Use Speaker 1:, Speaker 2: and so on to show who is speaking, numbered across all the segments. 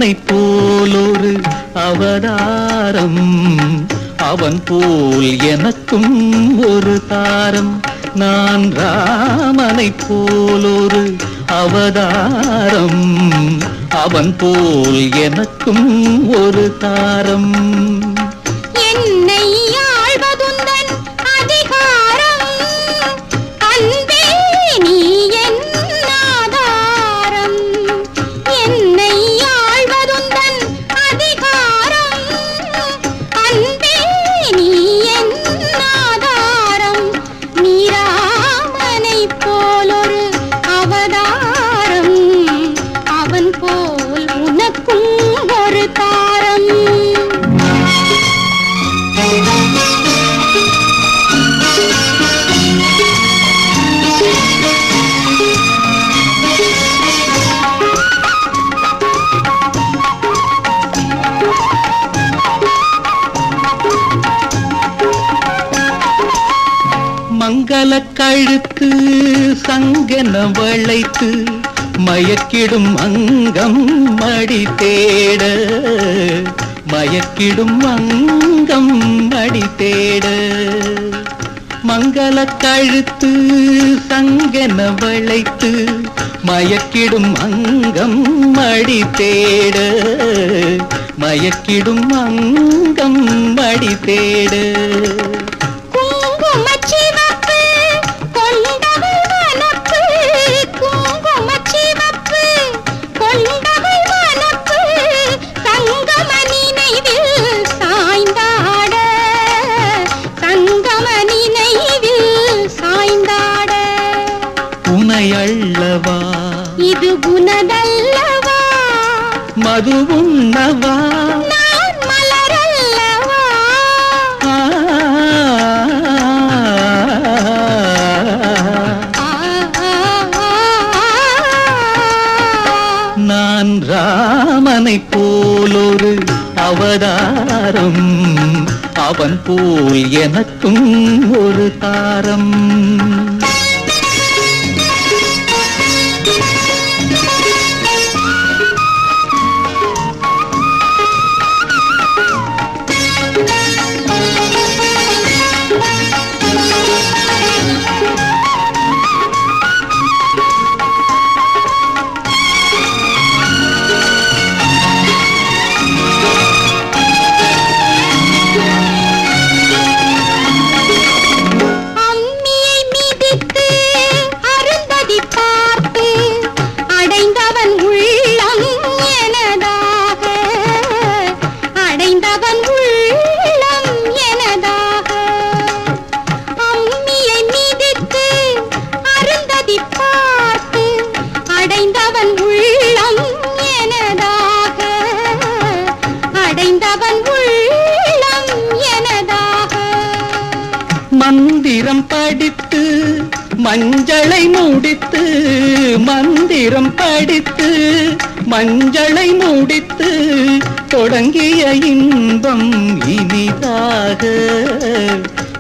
Speaker 1: ராமனை போலொரு அவதாரம், அவன் போல் எனக்கும் ஒரு தாரம். நான் ராமனை போலொரு அவதாரம், அவன் போல் எனக்கும் ஒரு தாரம்.
Speaker 2: என்னை ஆள்வதுந்தன் அதிகாரம், அன்பே நீ என் ஆதாரம். என்னை ஆள்வதுந்தன் அதிகாரம், அன்பே நீ என் ஆதாரம். நீ ராமனை போலொரு அவதாரம், அவன் போல் உனக்கும் ஒரு தாரம்.
Speaker 1: மங்கள கழுத்து சங்கன வளைத்து மயக்கிடும் அங்கம் மடி தேட, மயக்கிடும் அங்கம் மடி தேட. மங்கள கழுத்து சங்கன வளைத்து மயக்கிடும் அங்கம் மடி தேட, மயக்கிடும் அங்கம் மடி தேட. அல்லவா
Speaker 2: இது உனதல்லவா,
Speaker 1: மது உண்ணவா
Speaker 2: நான் மலரல்லவா.
Speaker 1: நான் ராமனை போலொரு அவதாரம், அவன் போல் எனக்கும் ஒரு தாரம். மந்திரம் படித்து மஞ்சளை முடித்து, மந்திரம் படித்து மஞ்சளை முடித்து தொடங்கிய இன்பம் இனிதாக,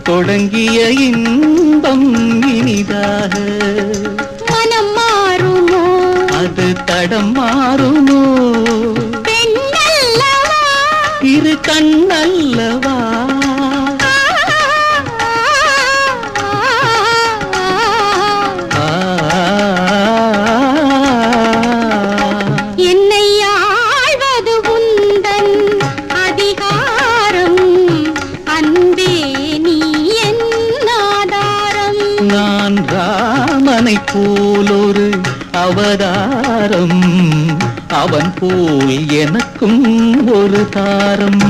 Speaker 1: தொடங்கிய இன்பம் இனிதாக.
Speaker 2: மனம் மாறுமோ
Speaker 1: அது தடம் மாறுமோ,
Speaker 2: பெண்ணல்லவா
Speaker 1: இரு கண்ணல்லவா.
Speaker 2: என்னை ஆள்வது உந்தன் அதிகாரம், அன்பே நீ என் ஆதாரம்.
Speaker 1: நான் ராமனை போலொரு அவதாரம், அவன் போல் எனக்கும் ஒரு தாரம்.